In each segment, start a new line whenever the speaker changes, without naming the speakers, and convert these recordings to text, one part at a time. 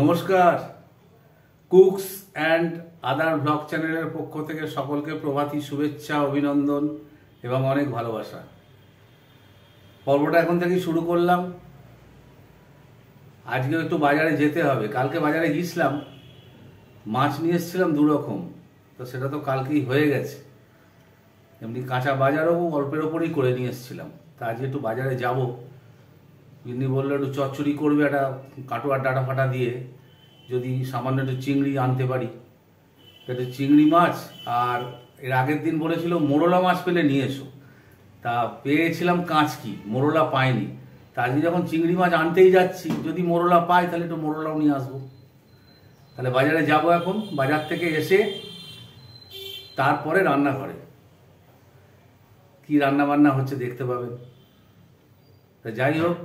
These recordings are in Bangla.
নমস্কার। কুকস অ্যান্ড আদার ব্লগ চ্যানেলের পক্ষ থেকে সকলকে প্রভাতী শুভেচ্ছা, অভিনন্দন এবং অনেক ভালোবাসা। পর্বটা এখন থেকেই শুরু করলাম। আজকেও একটু বাজারে যেতে হবে। কালকে বাজারে গিয়েছিলাম, মাছ নিয়ে এসেছিলাম দুরকম, তো সেটা তো কালকেই হয়ে গেছে। এমনি কাঁচা বাজারও অল্পের ওপরই করে নিয়ে এসেছিলাম। তা আজকে একটু বাজারে যাব। গিন্নি বললো একটু চচ্চড়ি করবে একটা কাটোয়ার ডাঁটা ফাটা দিয়ে, যদি সামান্য একটু চিংড়ি আনতে পারি। একটু চিংড়ি মাছ, আর এর আগের দিন বলেছিল মোরলা মাছ পেলে নিয়ে এসো। তা পেয়েছিলাম কাঁচকি, মোরলা পাইনি। তা আজকে যখন চিংড়ি মাছ আনতেই যাচ্ছি, যদি মোরলা পাই তাহলে একটু মোরলাও নিয়ে আসবো। তাহলে বাজারে যাব এখন। বাজার থেকে এসে তারপরে রান্নাঘরে কি রান্না বান্না হচ্ছে দেখতে পাবেন। তা যাই হোক,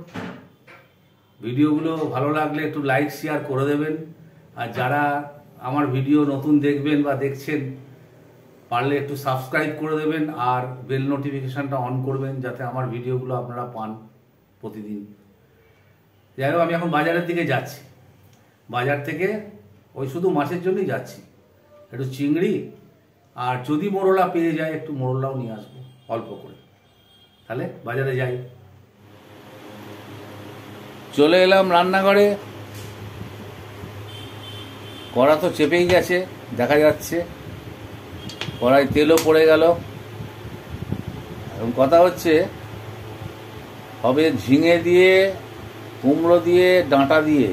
ভিডিওগুলো ভালো লাগলে একটু লাইক শেয়ার করে দেবেন। আর যারা আমার ভিডিও নতুন দেখবেন বা দেখছেন, পারলে একটু সাবস্ক্রাইব করে দেবেন আর বেল নোটিফিকেশানটা অন করবেন, যাতে আমার ভিডিওগুলো আপনারা পান প্রতিদিন। যাই হোক, আমি এখন বাজারের দিকে যাচ্ছি। বাজার থেকে ওই শুধু মাছের জন্যই যাচ্ছি। একটু চিংড়ি আর যদি মোরলা পেয়ে যায় একটু মোরলাও নিয়ে আসবো অল্প করে। তাহলে বাজারে যাই। চলে এলাম রান্নাঘরে। কড়া তো চেপেই গেছে, দেখা যাচ্ছে। কড়াই তেলও পড়ে গেল। এবং কথা হচ্ছে, হবে ঝিঙে দিয়ে, কুমড়ো দিয়ে, ডাঁটা দিয়ে,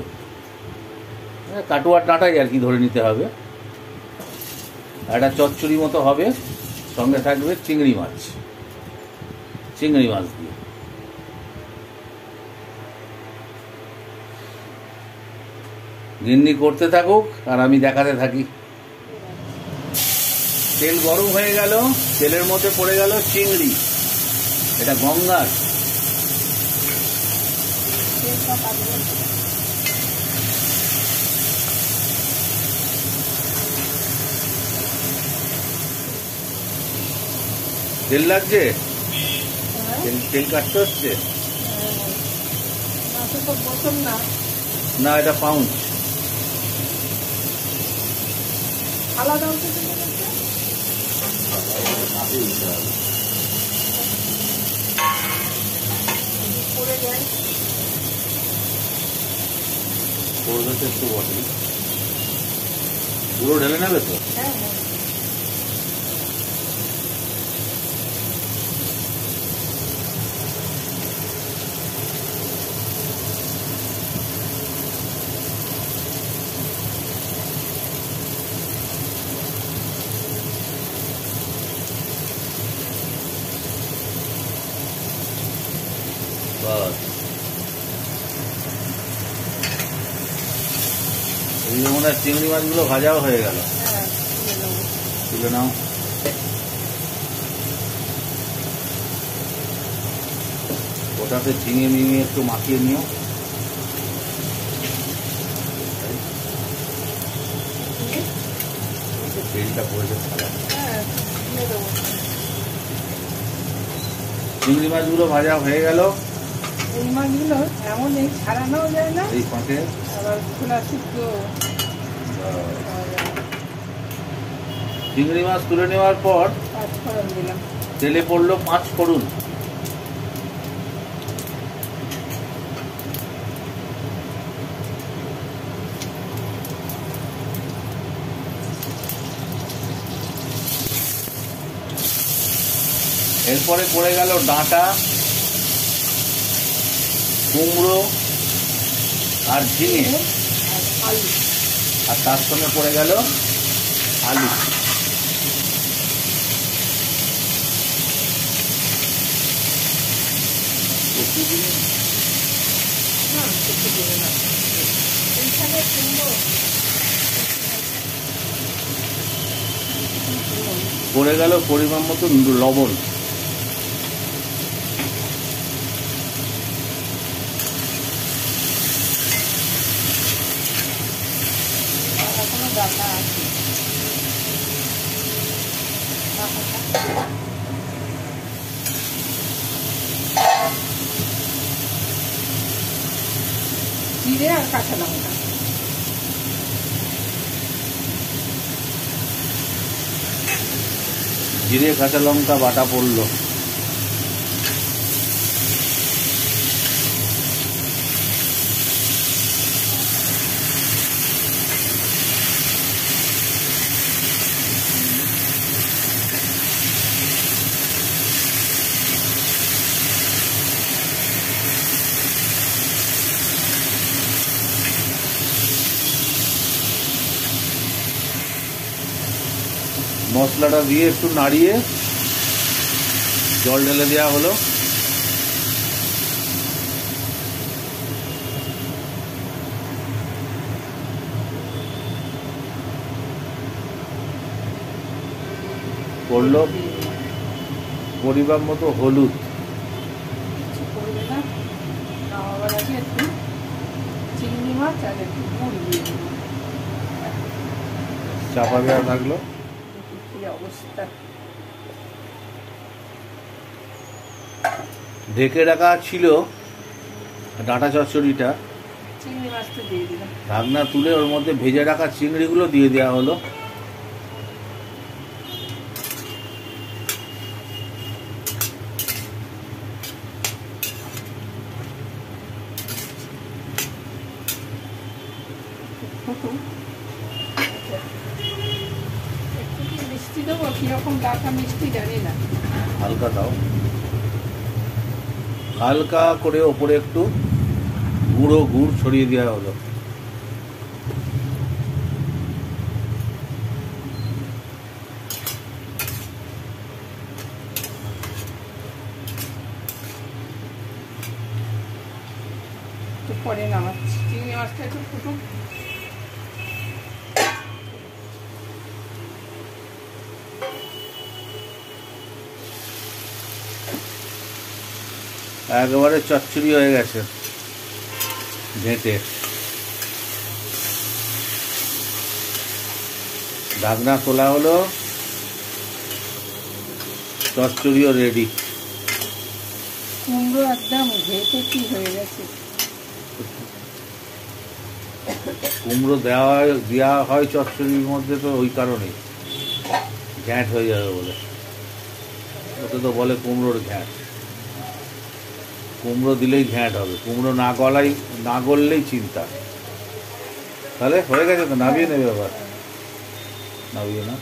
কাটুয়ার ডাঁটাই আর কি ধরে নিতে হবে। একটা চচ্চড়ি মতো হবে, সঙ্গে থাকবে চিংড়ি মাছ দিয়ে। গিন্নি করতে থাকুক আর আমি দেখাতে থাকি। তেল গরম হয়ে গেল, তেলের মধ্যে পড়ে গেল চিংড়ি। এটা গঙ্গার। তেল লাগছে, তেল কাটতে হচ্ছে না, এটা পাউন্ড
আলাদা।
একটু বটে পুরো ঢেলে নেবে তো। মনে হয় চিংড়ি মাছগুলো ভাজাও হয়ে গেল। তুলে নাও। ওটাতে ঝিঙে মিঙে একটু মাখিয়ে নিও। তেলটা পড়েছে। চিংড়ি মাছগুলো ভাজা হয়ে গেল।
এই মাছগুলো এমন এই ছাড়ানোও যায় না,
এই ফাঁকে
আবার খোলা শুক্তো।
চিংড়ি মাছ তুলে নেওয়ার পর
পাঁচফোড়ন দিলাম।
তেলে পড়লো 5 ফোড়ন। এরপরে পড়ে গেল ডাঁটা, কুমড়ো আর ঝিঙে,
আলু,
আর তার সঙ্গে পড়ে গেল আলু। পড়ে গেল পরিমাণ মতো লবণ।
জিরে আর কাঁচা লঙ্কা।
জিরে কাঁচা লঙ্কা বাটা পড়লো। মশলাটা দিয়ে একটু নাড়িয়ে জল ঢেলে দেওয়া হলো। পড়লো পরিমাণ মতো হলুদ,
চিংড়ি মাছ আর একটু গুড় দিয়ে দেবো।
চাপা দেওয়া থাকলো।
অবস্থা
ঢেকে রাখা ছিল ডাঁটা চচ্চড়িটা,
চিংড়ি মাছটা দিয়ে দিলাম।
ঢাকনা তুলে ওর মধ্যে ভেজে রাখা চিংড়িগুলো দিয়ে দেওয়া হলো।
মিষ্টি দেবো, কিরকম ডাটা মিষ্টি জানি না।
হালকা দাও, হালকা করে ওপরে একটু গুঁড়ো গুড় ছড়িয়ে দেওয়া হলো।
একটু পরে নামাচ্ছি, চিংড়ি মাছটা একটু ফুটুক।
একেবারে চচ্চড়ি হয়ে গেছে ঘেঁটে। ঢাকনা খোলা হলো, চচ্চড়িও রেডি।
কুমড়ো একদম ঘেঁটে কি হয়ে গেছে।
কুমড়ো দেওয়া হয় চচ্চড়ির মধ্যে তো ওই কারণেই ঘ্যাঁট হয়ে যাবে বলে, ওকে তো বলে কুমড়োর ঘ্যাঁট। কুমড়ো দিলেই ঘ্যাঁট হবে, কুমড়ো না গললেই চিন্তা। তাহলে হয়ে গেছে তো, নামিয়ে নেবে আবার। নামিয়ে না,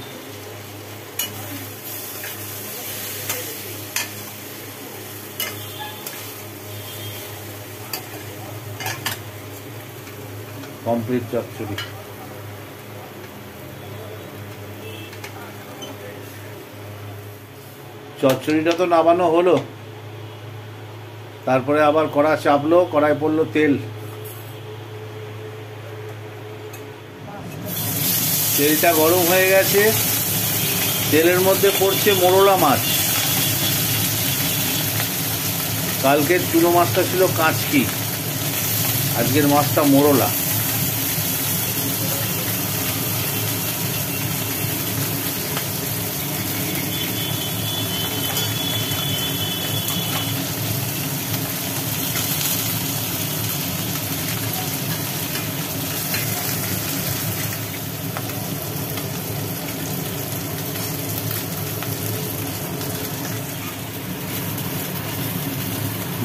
কমপ্লিট চচ্চড়ি। চচ্চড়িটা তো নামানো হলো, তারপরে আবার কড়া চাপলো, কড়াই পড়লো তেল। তেলটা গরম হয়ে গেছে, তেলের মধ্যে পড়ছে মোরলা মাছ। কালকের চুনো মাছটা ছিল কাঁচকি, আজকের মাছটা মোরলা।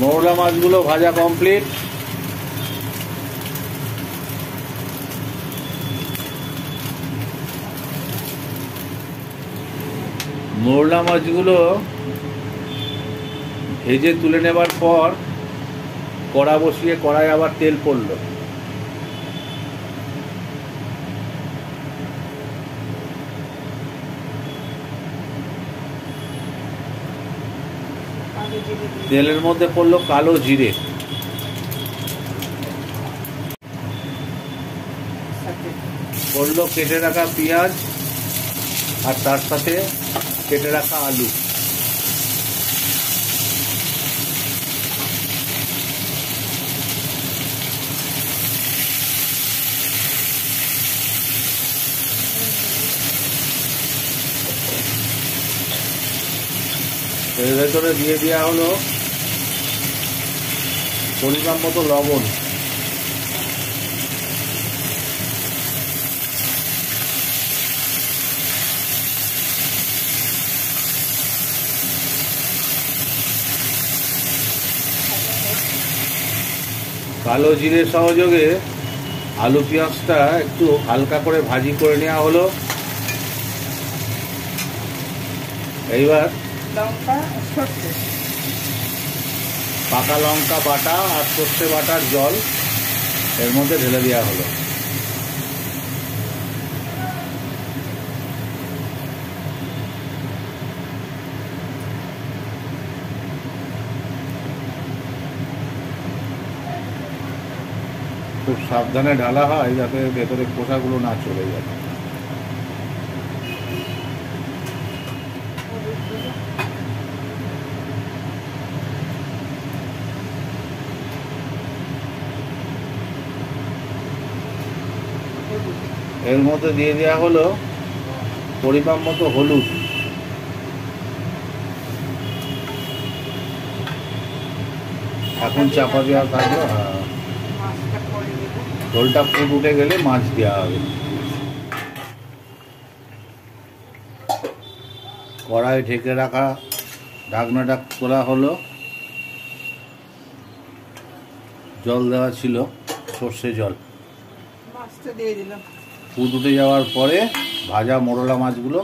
মোরলা মাছগুলো ভাজা কমপ্লিট। মোরলা মাছগুলো ভেজে তুলে নেবার পর কড়া বসিয়ে কড়ায় আবার তেল পড়লো। তেলের মধ্যে পড়লো কালো জিরে, পড়লো কেটে রাখা পেঁয়াজ, আর তার সাথে কেটে রাখা আলু। এর ভেতরে দিয়ে দেওয়া হলো পরিমাণ মতো লবণ, কালো জিরে সহযোগে আলু পেঁয়াজটা একটু হালকা করে ভাজি করে নেওয়া হলো। এইবার
লঙ্কা সর্ষে
পাকা লঙ্কা বাটা আর সর্ষে বাটার জল এর মধ্যে ঢেলে দেওয়া হলো। খুব সাবধানে ঢালা হয় যাতে ভেতরে খোসাগুলো না চলে যায়। এর মধ্যে দিয়ে দেওয়া হলো পরিমাণ মতো হলুদ, এখন চাপা দেওয়া থাকলো।
মাছটা করে দেবো।
ঝোলটা ফুট উঠে গেলে মাছ দেওয়া হবে। কড়াই ঢেকে রাখা ঢাকনাটা তোলা হলো। জল দেওয়া ছিল, সর্ষে জল।
মাছটা দিয়ে দিলাম।
ফুট উঠে যাওয়ার পরে ভাজা মোরলা মাছগুলো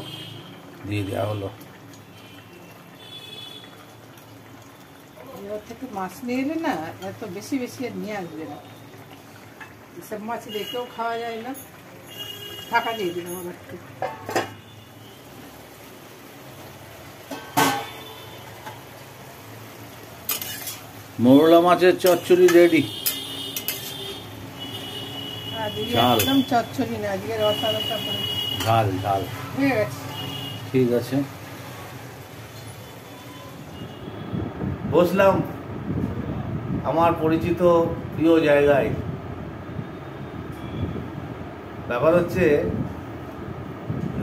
দিয়ে দেওয়া হলো।
এবার থেকে মাছ নিয়ে এলে না এত বেশি বেশি আর নিয়ে আসবে না। এসব মাছ দেখেও খাওয়া যায় না। ঢাকা দিয়ে দিলাম আবার একটু।
মোরলা মাছের চচ্চড়ি রেডি।
আজকে
ঝাল।
একদম চচ্চড়ি না, আজকে রসা রসা করে
ঝাল ঝাল
হয়ে গেছে।
ঠিক আছে, বসলাম আমার পরিচিত প্রিয় জায়গায়। ব্যাপার হচ্ছে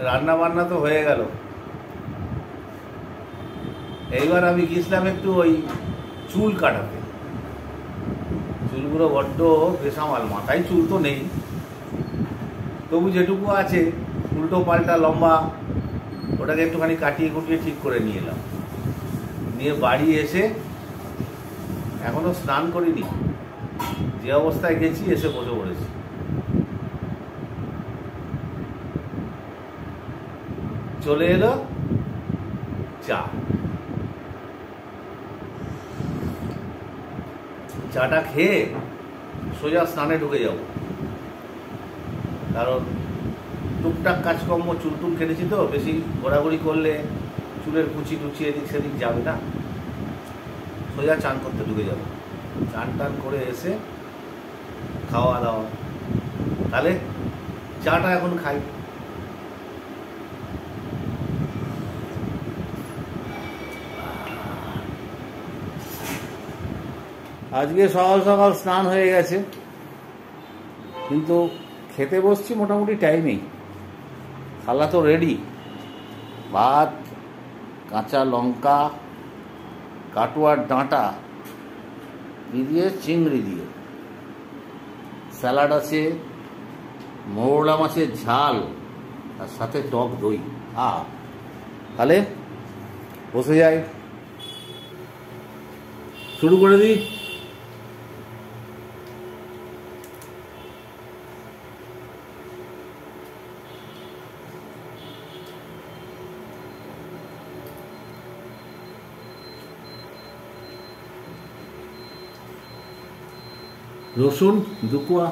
রান্না বান্না তো হয়ে গেল, এইবার আমি গেছিলাম একটু ওই চুল কাটাতে। চুলগুলো বড্ড বেসামাল, মাথায় চুল তো নেই, তবু যেটুকু আছে উল্টো পাল্টা লম্বা, ওটাকে একটুখানি কাটিয়ে কুটিয়ে ঠিক করে নিয়ে এলাম। নিয়ে বাড়ি এসে এখনো স্নান করিনি, যে অবস্থায় গেছি এসে বসে পড়েছি। চলে এলো চা। চাটা খেয়ে সোজা স্নানে ঢুকে যাব, কারণ টুকটাক কাজকর্ম চুল টুল কেটেছি তো, বেশি ঘোরাঘুরি করলে চুলের কুচি টুচি এদিক সেদিক যাবে না। সোজা চান করতে ঢুকে যাবো। চান টান করে এসে খাওয়া দাওয়া, তাহলে চাটা এখন খাই। আজকে সকাল সকাল স্নান হয়ে গেছে, কিন্তু খেতে বসছি মোটামুটি টাইমেই। থালা তো রেডি, ভাত, কাঁচা লঙ্কা, কাটুয়ার ডাঁটা দিয়ে চিংড়ি দিয়ে, স্যালাড আছে, মোরলা মাছের ঝাল, আর সাথে টক দই। তাহলে বসে যাই, শুরু করে দিই। রসুন 2 কোয়া,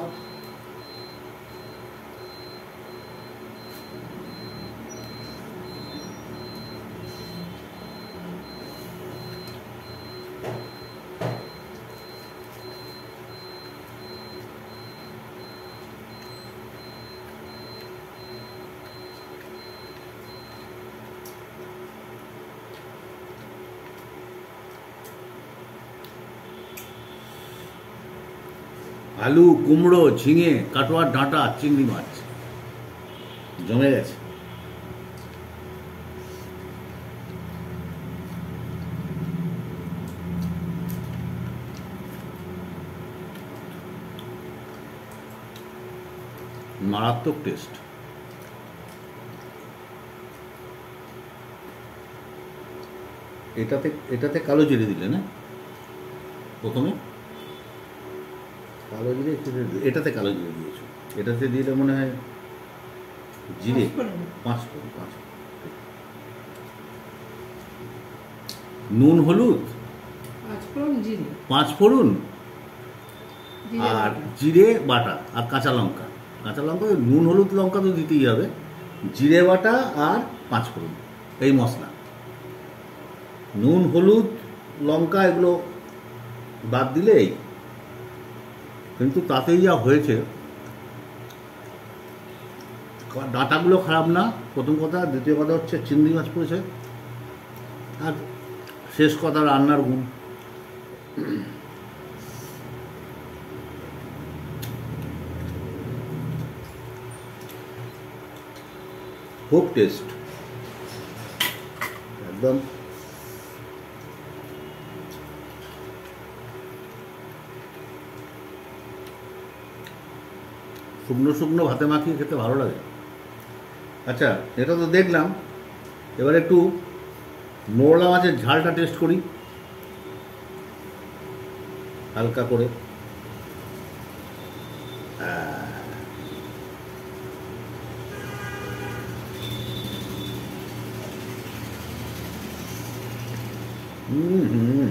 আলু, কুমড়ো, ঝিঙে, কাটোয়ার ডাঁটা, চিংড়ি মাছ জমে গেছে। মারাত্মক টেস্ট। এটাতে কালো জিরে দিলে না প্রথমে? কালো জিরে একটু এটাতে কালো জিরে দিয়েছো, এটাতে দিলে মনে হয় জিরে 5 ফোড়ন। নুন হলুদ
5 ফোড়ন জিরে,
5 ফোড়ন
জিরে
আর
বাটা।
জিরে বাটা আর কাঁচা লঙ্কা। নুন হলুদ লঙ্কা তো দিতেই হবে, জিরে বাটা আর 5 ফোড়ন, এই মশলা। নুন হলুদ লঙ্কা এগুলো বাদ দিলেই, কিন্তু তাতেই যা হয়েছে, ডাঁটাগুলো খারাপ না প্রথম কথা, দ্বিতীয় কথা হচ্ছে চিংড়ি মাছ পড়েছে, আর শেষ কথা রান্নার গুণ। খুব টেস্ট, একদম শুকনো শুকনো ভাতে মাখিয়ে খেতে ভালো লাগে। আচ্ছা, এটা তো দেখলাম, এবার একটু মোরলা মাছের ঝালটা টেস্ট করি হালকা করে। হুম,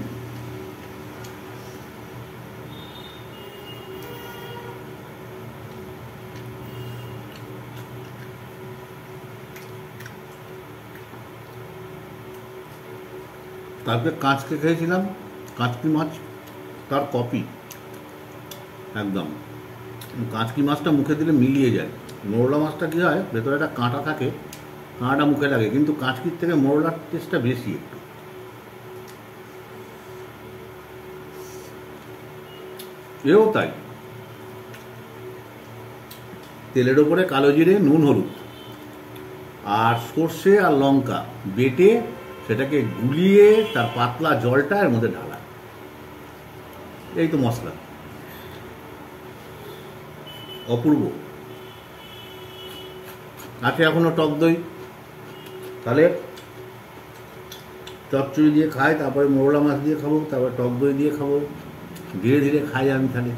তারপরে কাঁচকে খেয়েছিলাম, কাঁচকি মাছ তার কপি একদম। কাঁচকি মাছটা মুখে দিলে মিলিয়ে যায়। মোরলা মাছটা কী হয়, ভেতরে একটা কাঁটা থাকে, কাঁটাটা মুখে লাগে, কিন্তু কাঁচকির থেকে মোরলার টেস্টটা বেশি একটু। এও তাই, তেলের ওপরে কালো জিরে, নুন হলুদ আর সর্ষে আর লঙ্কা বেটে সেটাকে গুলিয়ে তার পাতলা জলটা এর মধ্যে ঢালা, এই তো মশলা। অপূর্ব। আছে এখনো টক দই, তাহলে চচ্চড়ি দিয়ে খাই, তারপরে মোরলা মাছ দিয়ে খাবো, তারপরে টক দই দিয়ে খাবো, ধীরে ধীরে খাই আমি তাহলে।